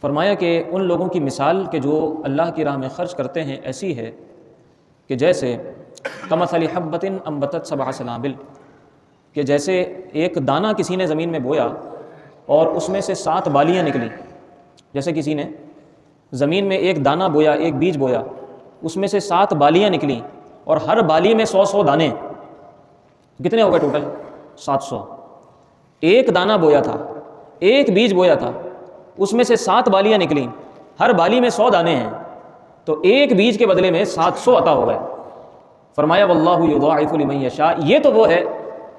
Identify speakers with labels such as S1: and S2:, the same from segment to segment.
S1: فرمایا کہ ان لوگوں کی مثال کہ جو اللہ کی راہ میں خرچ کرتے ہیں ایسی ہے کہ جیسے کمثل حبۃ انبتت سبع سنابل، کہ جیسے ایک دانہ کسی نے زمین میں بویا اور اس میں سے 7 بالیاں نکلیں۔ جیسے کسی نے زمین میں ایک دانہ بویا، ایک بیج بویا، اس میں سے 7 بالیاں نکلیں اور ہر بالی میں 100 دانے، کتنے ہو گئے ٹوٹل؟ 700۔ ایک دانہ بویا تھا، ایک بیج بویا تھا، اس میں سے 7 بالیاں نکلیں، ہر بالی میں 100 دانے ہیں، تو ایک بیج کے بدلے میں 700 عطا ہو گئے۔ فرمایا واللہ یضاعف لمن یشاء، یہ تو وہ ہے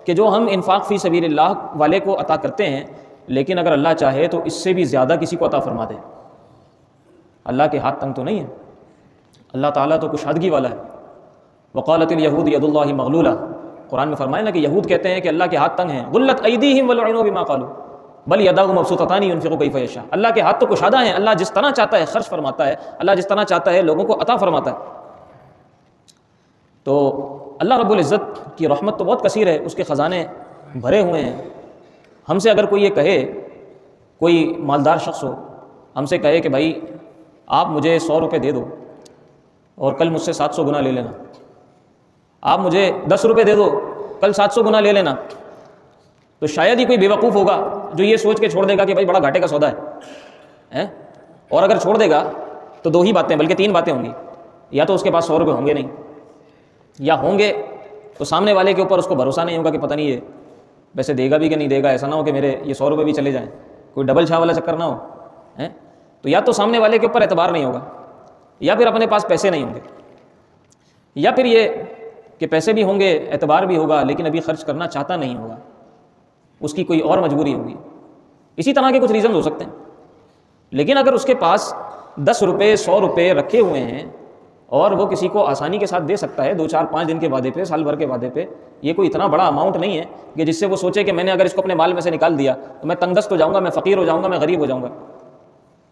S1: کہ جو ہم انفاق فی سبیل اللہ والے کو عطا کرتے ہیں، لیکن اگر اللہ چاہے تو اس سے بھی زیادہ کسی کو عطا فرما دے۔ اللہ کے ہاتھ تنگ تو نہیں ہے، اللہ تعالیٰ تو کشادگی والا ہے۔ وقالت الیہود ید اللہ مغلولہ، قرآن میں فرمایا نا کہ یہود کہتے ہیں کہ اللہ کے ہاتھ تنگ ہیں، غلت ایدیہم ولعنوا بما قالوا بل یداہ مبسوطتان ينفق کیف یشاء، اللہ کے ہاتھ تو کشادہ ہیں، اللہ جس طرح چاہتا ہے خرچ فرماتا ہے، اللہ جس طرح چاہتا ہے لوگوں کو عطا فرماتا ہے۔ تو اللہ رب العزت کی رحمت تو بہت کثیر ہے، اس کے خزانے بھرے ہوئے ہیں۔ ہم سے اگر کوئی یہ کہے، کوئی مالدار شخص ہو، ہم سے کہے کہ بھائی آپ مجھے 100 روپے دے دو اور کل مجھ سے 700 گنا لے لینا، آپ مجھے 10 روپے دے دو کل 700 گنا لے لینا، تو شاید ہی کوئی بے وقوف ہوگا جو یہ سوچ کے چھوڑ دے گا کہ بھائی بڑا گھاٹے کا سودا ہے، اور اگر چھوڑ دے گا تو 2 ہی باتیں بلکہ 3 باتیں ہوں گی، یا تو اس کے پاس 100 روپے ہوں گے نہیں، یا ہوں گے تو سامنے والے کے اوپر اس کو بھروسہ نہیں ہوگا کہ پتہ نہیں یہ ویسے دے گا بھی کہ نہیں دے گا، ایسا نہ ہو کہ میرے یہ 100 روپے بھی چلے جائیں، کوئی ڈبل چھا والا چکر نہ ہو، تو یا تو سامنے والے کے اوپر اعتبار نہیں ہوگا، یا پھر اپنے پاس پیسے نہیں ہوں گے، یا پھر یہ کہ پیسے بھی ہوں گے اعتبار بھی ہوگا لیکن ابھی خرچ کرنا چاہتا نہیں ہوگا، اس کی کوئی اور مجبوری ہوگی، اسی طرح کے کچھ ریزنز ہو سکتے ہیں۔ لیکن اگر اس کے پاس 10 روپے 100 روپے رکھے ہوئے ہیں اور وہ کسی کو آسانی کے ساتھ دے سکتا ہے 2 4 5 دن کے وعدے پہ، سال بھر کے وعدے پہ، یہ کوئی اتنا بڑا اماؤنٹ نہیں ہے کہ جس سے وہ سوچے کہ میں نے اگر اس کو اپنے مال میں سے نکال دیا تو میں تنگ دست ہو جاؤں گا، میں فقیر ہو جاؤں گا، میں غریب ہو جاؤں گا،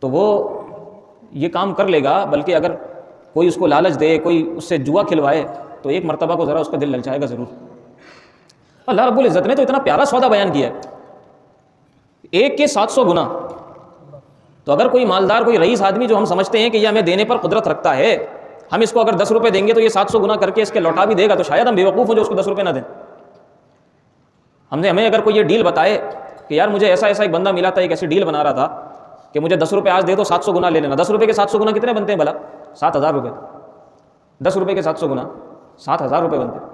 S1: تو وہ یہ کام کر لے گا۔ بلکہ اگر کوئی اس کو لالچ دے، کوئی اس سے جوا کھلوائے تو ایک مرتبہ کو ذرا اس کا دل للچائے گا ضرور۔ اللہ رب العزت نے تو اتنا پیارا سودا بیان کیا ہے، ایک کے 700 گنا۔ تو اگر کوئی مالدار، کوئی رئیس آدمی جو ہم سمجھتے ہیں کہ یہ ہمیں دینے پر قدرت رکھتا ہے، ہم اس کو اگر 10 روپے دیں گے تو یہ 700 گنا کر کے اس کے لوٹا بھی دے گا، تو شاید ہم بیوقوف ہوں جو اس کو 10 روپے نہ دیں۔ ہمیں اگر کوئی یہ ڈیل بتائے کہ یار مجھے ایسا ایک بندہ ملا تھا، ایک ایسی ڈیل بنا رہا تھا کہ مجھے 10 روپے آج دے دو 700 گنا لے لینا، 10 روپے کے 700 گنا کتنے بنتے ہیں بھلا؟ 7000 روپے۔ 10 روپے کے 700 گنا 7000 روپے بنتے ہیں،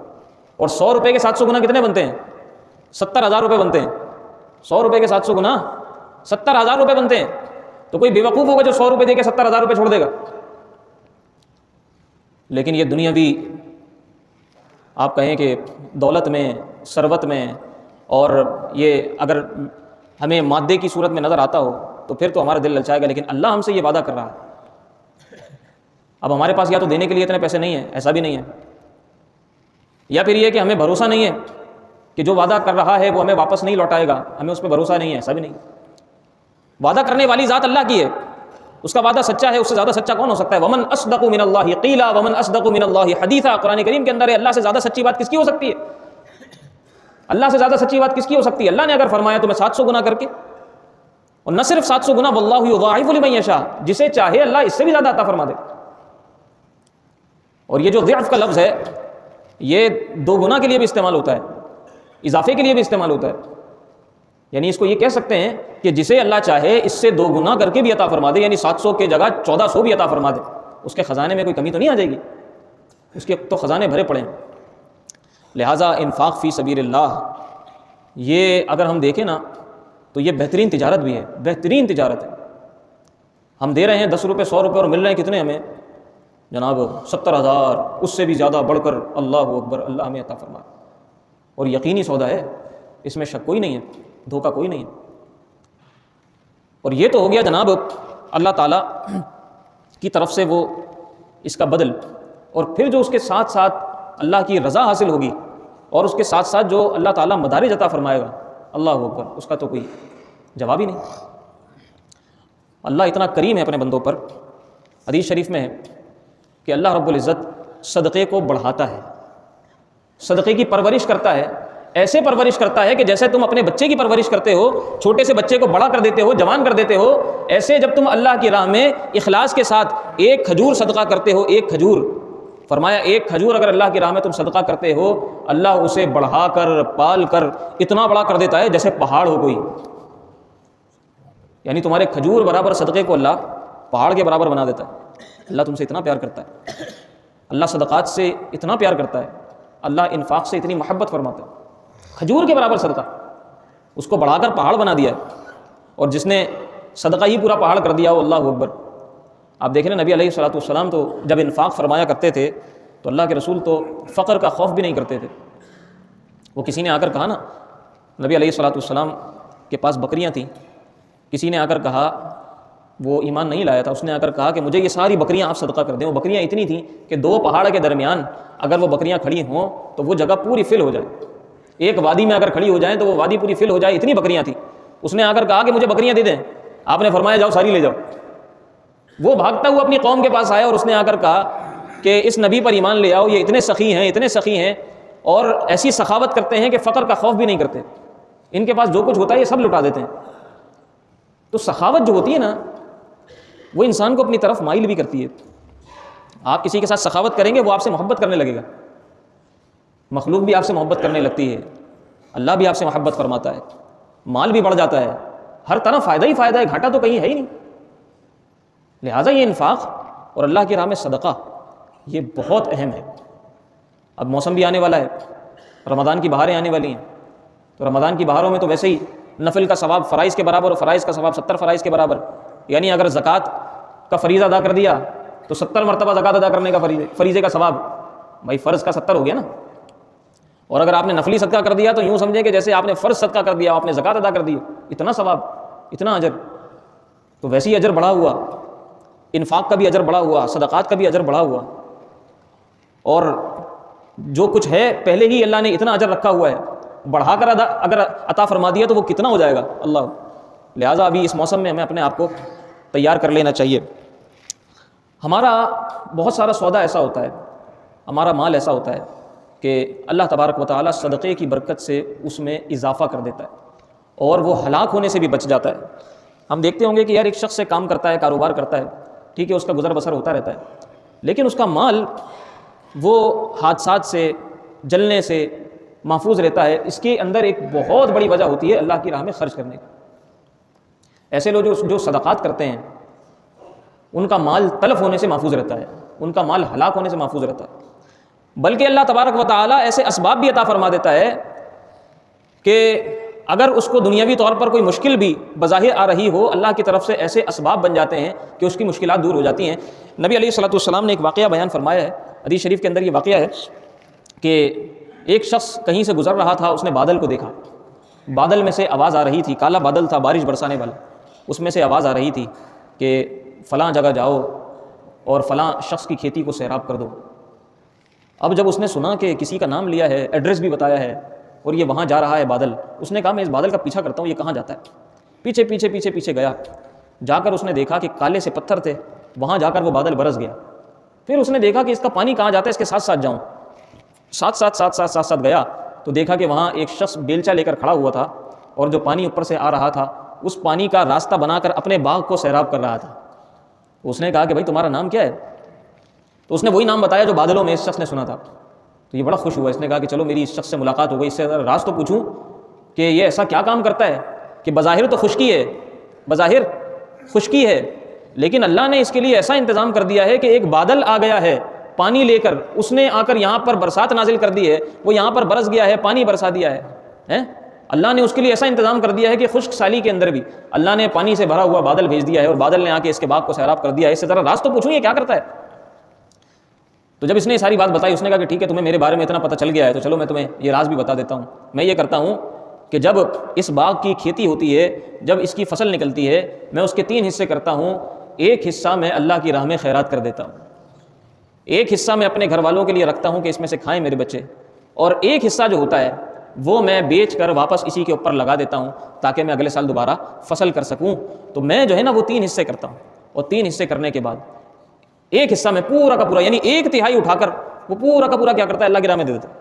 S1: اور 100 روپے کے 700 گنا کتنے بنتے ہیں؟ 70000 روپے بنتے ہیں۔ 100 روپے کے 700 گنا 70000 روپے بنتے ہیں۔ تو کوئی بیوقوف ہوگا جو 100 روپے دے کے 70000 روپے چھوڑ دے گا؟ لیکن یہ دنیاوی آپ کہیں کہ دولت میں، ثروت میں، اور یہ اگر ہمیں مادے کی صورت میں نظر آتا ہو تو پھر تو ہمارا دل للچائے گا، لیکن اللہ ہم سے یہ وعدہ کر رہا ہے۔ اب ہمارے پاس یا تو دینے کے لیے اتنے پیسے نہیں ہیں، ایسا بھی نہیں ہے، یا پھر یہ کہ ہمیں بھروسہ نہیں ہے کہ جو وعدہ کر رہا ہے وہ ہمیں واپس نہیں لوٹائے گا، ہمیں اس پہ بھروسہ نہیں ہے، ایسا بھی نہیں۔ وعدہ کرنے والی ذات اللہ کی ہے، اس کا وعدہ سچا ہے، اس سے زیادہ سچا کون ہو سکتا ہے؟ ومن اصدق من اللہ قیلا ومن اصدق من اللہ حدیثا، قرآن کریم کے اندر ہے، اللہ سے زیادہ سچی بات کس کی ہو سکتی ہے؟ اللہ سے زیادہ سچی بات کس کی ہو سکتی ہے؟ اللہ نے اگر فرمایا تو میں 700 گنا کر کے، اور نہ صرف 700 گنا، واللہ یضاعف لمن یشاء، جسے چاہے اللہ اس سے بھی زیادہ عطا فرما دے۔ اور یہ جو ضعف کا لفظ ہے یہ 2 گنا کے لیے بھی استعمال ہوتا ہے، اضافے کے لیے بھی استعمال ہوتا ہے، یعنی اس کو یہ کہہ سکتے ہیں کہ جسے اللہ چاہے اس سے 2 گنا کر کے بھی عطا فرما دے، یعنی 700 کی جگہ 1400 بھی عطا فرما دے، اس کے خزانے میں کوئی کمی تو نہیں آ جائے گی، اس کے تو خزانے بھرے پڑے ہیں۔ لہٰذا انفاق فی سبیل اللہ یہ اگر ہم دیکھیں نا تو یہ بہترین تجارت بھی ہے، بہترین تجارت ہے۔ ہم دے رہے ہیں 10 روپے 100 روپے اور مل رہے ہیں کتنے ہمیں؟ جناب 70000، اس سے بھی زیادہ بڑھ کر، اللہ اکبر، اللہ ہمیں عطا فرمائے۔ اور یقینی سودا ہے، اس میں شک کوئی نہیں ہے، دھوکہ کوئی نہیں ہے۔ اور یہ تو ہو گیا جناب اللہ تعالیٰ کی طرف سے وہ اس کا بدل، اور پھر جو اس کے ساتھ ساتھ اللہ کی رضا حاصل ہوگی، اور اس کے ساتھ ساتھ جو اللہ تعالیٰ مدارج عطا فرمائے گا، اللہ اکبر، اس کا تو کوئی جواب ہی نہیں۔ اللہ اتنا کریم ہے اپنے بندوں پر۔ حدیث شریف میں ہے کہ اللہ رب العزت صدقے کو بڑھاتا ہے، صدقے کی پرورش کرتا ہے، ایسے پرورش کرتا ہے کہ جیسے تم اپنے بچے کی پرورش کرتے ہو، چھوٹے سے بچے کو بڑا کر دیتے ہو، جوان کر دیتے ہو، ایسے جب تم اللہ کی راہ میں اخلاص کے ساتھ ایک کھجور صدقہ کرتے ہو، ایک کھجور، فرمایا ایک کھجور اگر اللہ کی راہ میں تم صدقہ کرتے ہو، اللہ اسے بڑھا کر پال کر اتنا بڑا کر دیتا ہے جیسے پہاڑ ہو کوئی. یعنی تمہارے کھجور برابر صدقے کو اللہ پہاڑ کے برابر بنا دیتا ہے. اللہ تم سے اتنا پیار کرتا ہے، اللہ صدقات سے اتنا پیار کرتا ہے، اللہ انفاق سے اتنی محبت فرماتا ہے. کھجور کے برابر صدقہ، اس کو بڑھا کر پہاڑ بنا دیا ہے. اور جس نے صدقہ ہی پورا پہاڑ کر دیا ہو، اللہ اکبر. آپ دیکھ رہے ہیں نبی علیہ الصلوۃ والسلام تو جب انفاق فرمایا کرتے تھے تو اللہ کے رسول تو فقر کا خوف بھی نہیں کرتے تھے. وہ کسی نے آ کر کہا نا، نبی علیہ الصلوۃ والسلام کے پاس بکریاں تھیں، کسی نے آ کر کہا، وہ ایمان نہیں لایا تھا، اس نے آ کر کہا کہ مجھے یہ ساری بکریاں آپ صدقہ کر دیں. وہ بکریاں اتنی تھیں کہ دو پہاڑ کے درمیان اگر وہ بکریاں کھڑی ہوں تو وہ جگہ پوری فل ہو جائے. ایک وادی میں اگر کھڑی ہو جائیں تو وہ وادی پوری فل ہو جائے، اتنی بکریاں تھیں. اس نے آ کر کہا کہ مجھے بکریاں دے دیں. آپ نے فرمایا جاؤ ساری لے جاؤ. وہ بھاگتا ہوا اپنی قوم کے پاس آیا اور اس نے آ کر کہا کہ اس نبی پر ایمان لے آؤ، یہ اتنے سخی ہیں، اتنے سخی ہیں اور ایسی سخاوت کرتے ہیں کہ فقر کا خوف بھی نہیں کرتے. ان کے پاس جو کچھ ہوتا ہے یہ سب لٹا دیتے ہیں. تو سخاوت جو ہوتی ہے نا، وہ انسان کو اپنی طرف مائل بھی کرتی ہے. آپ کسی کے ساتھ سخاوت کریں گے وہ آپ سے محبت کرنے لگے گا، مخلوق بھی آپ سے محبت کرنے لگتی ہے، اللہ بھی آپ سے محبت فرماتا ہے، مال بھی بڑھ جاتا ہے، ہر طرح فائدہ ہی فائدہ ہے، گھاٹا تو کہیں ہے ہی نہیں. لہٰذا یہ انفاق اور اللہ کی راہ میں صدقہ یہ بہت اہم ہے. اب موسم بھی آنے والا ہے، رمضان کی بہاریں آنے والی ہیں. تو رمضان کی بہاروں میں تو ویسے ہی نفل کا ثواب فرائض کے برابر اور فرائض کا ثواب 70 فرائض کے برابر. یعنی اگر زکوٰۃ کا فریضہ ادا کر دیا تو 70 مرتبہ زکوٰۃ ادا کرنے کا فریضے کا ثواب. بھائی فرض کا 70 ہو گیا نا. اور اگر آپ نے نفلی صدقہ کر دیا تو یوں سمجھیں کہ جیسے آپ نے فرض صدقہ کر دیا، آپ نے زکوٰۃ ادا کر دی، اتنا ثواب، اتنا اجر. تو ویسے ہی اجر بڑھا ہوا، انفاق کا بھی اجر بڑھا ہوا، صدقات کا بھی اجر بڑھا ہوا. اور جو کچھ ہے پہلے ہی اللہ نے اتنا اجر رکھا ہوا ہے، بڑھا کر اگر عطا فرما دیا تو وہ کتنا ہو جائے گا اللہ. لہٰذا ابھی اس موسم میں ہمیں اپنے آپ کو تیار کر لینا چاہیے. ہمارا بہت سارا سودا ایسا ہوتا ہے، ہمارا مال ایسا ہوتا ہے کہ اللہ تبارک و تعالیٰ صدقے کی برکت سے اس میں اضافہ کر دیتا ہے اور وہ ہلاک ہونے سے بھی بچ جاتا ہے. ہم دیکھتے ہوں گے کہ یار ایک شخص سے کام کرتا ہے، کاروبار کرتا ہے، ٹھیک ہے، اس کا گزر بسر ہوتا رہتا ہے، لیکن اس کا مال وہ حادثات سے، جلنے سے محفوظ رہتا ہے. اس کے اندر ایک بہت بڑی وجہ ہوتی ہے اللہ کی راہ میں خرچ کرنے کی. ایسے لوگ جو صدقات کرتے ہیں ان کا مال تلف ہونے سے محفوظ رہتا ہے، ان کا مال ہلاک ہونے سے محفوظ رہتا ہے. بلکہ اللہ تبارک و تعالیٰ ایسے اسباب بھی عطا فرما دیتا ہے کہ اگر اس کو دنیاوی طور پر کوئی مشکل بھی بظاہر آ رہی ہو، اللہ کی طرف سے ایسے اسباب بن جاتے ہیں کہ اس کی مشکلات دور ہو جاتی ہیں. نبی علیہ الصلوۃ والسلام نے ایک واقعہ بیان فرمایا ہے، حدیث شریف کے اندر یہ واقعہ ہے کہ ایک شخص کہیں سے گزر رہا تھا، اس نے بادل کو دیکھا. بادل میں سے آواز آ رہی تھی، کالا بادل تھا بارش برسانے والا. اس میں سے آواز آ رہی تھی کہ فلاں جگہ جاؤ اور فلاں شخص کی کھیتی کو سیراب کر دو. اب جب اس نے سنا کہ کسی کا نام لیا ہے، ایڈریس بھی بتایا ہے اور یہ وہاں جا رہا ہے بادل، اس نے کہا میں اس بادل کا پیچھا کرتا ہوں، یہ کہاں جاتا ہے. پیچھے پیچھے پیچھے پیچھے گیا، جا کر اس نے دیکھا کہ کالے سے پتھر تھے، وہاں جا کر وہ بادل برس گیا. پھر اس نے دیکھا کہ اس کا پانی کہاں جاتا ہے، اس کے ساتھ ساتھ جاؤں. ساتھ گیا تو دیکھا کہ وہاں ایک شخص بیلچا لے کر کھڑا ہوا تھا اور جو پانی اوپر سے آ رہا تھا اس پانی کا راستہ بنا کر اپنے باغ کو سیراب کر رہا تھا. اس نے کہا کہ بھائی تمہارا نام کیا ہے؟ تو اس نے وہی نام بتایا جو بادلوں میں اس شخص نے سنا تھا. تو یہ بڑا خوش ہوا، اس نے کہا کہ چلو میری اس شخص سے ملاقات ہو گئی، اس سے راز تو پوچھوں کہ یہ ایسا کیا کام کرتا ہے کہ بظاہر تو بظاہر خشکی ہے، لیکن اللہ نے اس کے لیے ایسا انتظام کر دیا ہے کہ ایک بادل آ گیا ہے پانی لے کر، اس نے آ کر یہاں پر برسات نازل کر دی ہے، وہ یہاں پر برس گیا ہے، پانی برسا دیا ہے. اللہ نے اس کے لیے ایسا انتظام کر دیا ہے کہ خشک سالی کے اندر بھی اللہ نے پانی سے بھرا ہوا بادل بھیج دیا ہے اور بادل نے آ کے اس کے باغ کو سیراب کر دیا ہے. اس سے ذرا راز تو پوچھوں یہ کیا کرتا ہے. تو جب اس نے ساری بات بتائی، اس نے کہا کہ ٹھیک ہے، تمہیں میرے بارے میں اتنا پتہ چل گیا ہے تو چلو میں تمہیں یہ راز بھی بتا دیتا ہوں. میں یہ کرتا ہوں کہ جب اس باغ کی کھیتی ہوتی ہے، جب اس کی فصل نکلتی ہے، میں اس کے 3 حصے کرتا ہوں. ایک حصہ میں اللہ کی راہ میں خیرات کر دیتا ہوں، ایک حصہ میں اپنے گھر والوں کے لیے رکھتا ہوں کہ اس میں سے کھائیں میرے بچے، اور ایک حصہ جو ہوتا ہے وہ میں بیچ کر واپس اسی کے اوپر لگا دیتا ہوں تاکہ میں اگلے سال دوبارہ فصل کر سکوں. تو میں جو ہے نا وہ 3 حصے کرتا ہوں، اور 3 حصے کرنے کے بعد ایک حصہ میں پورا کا پورا یعنی 1/3 اٹھا کر وہ پورا کا پورا کیا کرتا ہے اللہ کی راہ میں دے دیتا ہے.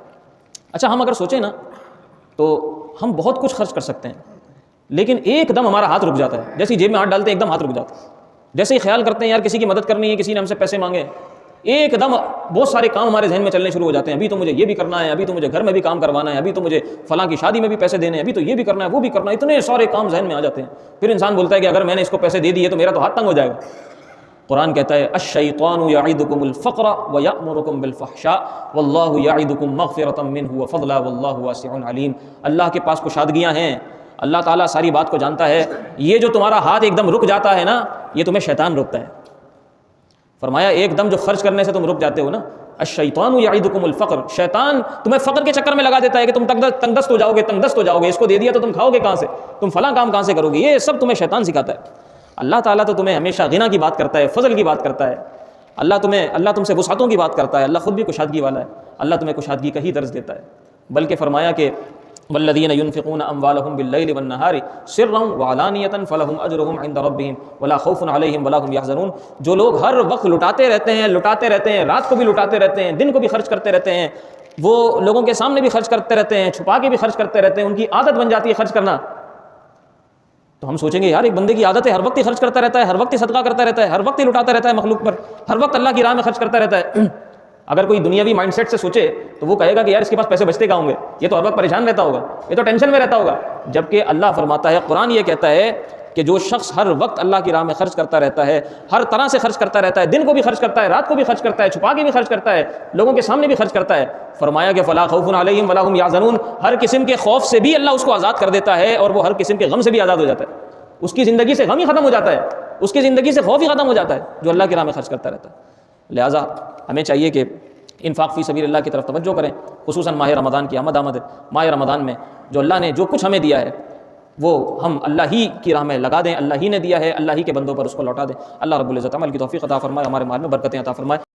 S1: اچھا ہم اگر سوچیں نا تو ہم بہت کچھ خرچ کر سکتے ہیں، لیکن ایک دم ہمارا ہاتھ رک جاتا ہے، جیسے جیب میں ہاتھ ڈالتے ہیں ایک دم ہاتھ رک جاتا ہے، جیسے ہی خیال کرتے ہیں یار کسی کی مدد کرنی ہے، کسی نے ہم سے پیسے مانگے، ایک دم بہت سارے کام ہمارے ذہن میں چلنے شروع ہو جاتے ہیں، ابھی تو مجھے یہ بھی کرنا ہے، ابھی تو مجھے گھر میں بھی کام کروانا ہے، ابھی تو مجھے فلاں کی شادی میں بھی پیسے دینے ہیں، ابھی تو یہ بھی کرنا ہے وہ بھی کرنا ہے، اتنے سارے کام ذہن میں آ جاتے ہیں۔ پھر انسان بولتا ہے کہ اگر میں نے اس کو پیسے دے دیے تو میرا تو ہاتھ تنگ ہو جائے گا۔ قرآن کہتا ہے الشیطان یعدکم الفقر ویأمرکم بالفحشاء واللہ یعدکم مغفرۃ منہ وفضلا واللہ واسع علیم۔ اللہ کے پاس کشادگیاں ہیں، اللہ تعالیٰ ساری بات کو جانتا ہے، یہ جو تمہارا ہاتھ ایک دم رک جاتا ہے نا، یہ تمہیں شیطان روکتا ہے۔ فرمایا ایک دم جو خرچ کرنے سے تم رک جاتے ہو نا، الشیطان یعدکم الفقر، شیطان تمہیں فقر کے چکر میں لگا دیتا ہے کہ تم تنگ دست ہو جاؤ گے، اس کو دے دیا تو تم کھاؤ گے کہاں سے، تم فلاں کام کہاں سے کرو گے، یہ سب تمہیں شیطان سکھاتا ہے۔ اللہ تعالیٰ تو تمہیں ہمیشہ غنا کی بات کرتا ہے، فضل کی بات کرتا ہے، اللہ تم سے وسعتوں کی بات کرتا ہے، اللہ خود بھی کشادگی والا ہے، اللہ تمہیں کشادگی کا ہی درس دیتا ہے۔ بلکہ فرمایا کہ والذین ينفقون اموالهم باللیل والنہار سرا وعلانیۃ فلہم اجرہم عند ربہم ولا خوف علیہم ولا هم یحزنون۔ جو لوگ ہر وقت لٹاتے رہتے ہیں، رات کو بھی لٹاتے رہتے ہیں، دن کو بھی خرچ کرتے رہتے ہیں، وہ لوگوں کے سامنے بھی خرچ کرتے رہتے ہیں، چھپا کے بھی خرچ کرتے رہتے ہیں، ان کی عادت بن جاتی ہے خرچ کرنا۔ تو ہم سوچیں گے یار ایک بندے کی عادت ہے ہر وقت ہی خرچ کرتا رہتا ہے، ہر وقت ہی صدقہ کرتا رہتا ہے، ہر وقت ہی لٹاتا رہتا ہے مخلوق پر، ہر وقت اللہ کی راہ میں خرچ کرتا رہتا ہے۔ اگر کوئی دنیاوی مائنڈ سیٹ سے سوچے تو وہ کہے گا کہ یار اس کے پاس پیسے بچتے کہاں ہوں گے، یہ تو ہر وقت پریشان رہتا ہوگا، یہ تو ٹینشن میں رہتا ہوگا۔ جبکہ اللہ فرماتا ہے، قرآن یہ کہتا ہے کہ جو شخص ہر وقت اللہ کی راہ میں خرچ کرتا رہتا ہے، ہر طرح سے خرچ کرتا رہتا ہے، دن کو بھی خرچ کرتا ہے، رات کو بھی خرچ کرتا ہے، چھپا کے بھی خرچ کرتا ہے، لوگوں کے سامنے بھی خرچ کرتا ہے، فرمایا کہ فلا خوف علیہم ولا هم یحزنون، ہر قسم کے خوف سے بھی اللہ اس کو آزاد کر دیتا ہے اور وہ ہر قسم کے غم سے بھی آزاد ہو جاتا ہے۔ اس کی زندگی سے غم ہی ختم ہو جاتا ہے، اس کی زندگی سے خوف ہی ختم ہو جاتا ہے جو اللہ کی راہ میں خرچ کرتا رہتا ہے۔ لہٰذا ہمیں چاہیے کہ انفاق فی سبیل اللہ کی طرف توجہ کریں، خصوصاً ماہ رمضان کی آمد ہے۔ ماہ رمضان میں جو اللہ نے جو کچھ ہمیں دیا ہے وہ ہم اللہ ہی کی راہ میں لگا دیں، اللہ ہی نے دیا ہے، اللہ ہی کے بندوں پر اس کو لوٹا دیں۔ اللہ رب العزت عمل کی توفیق عطا فرمائے، ہمارے مال میں برکتیں عطا فرمائے۔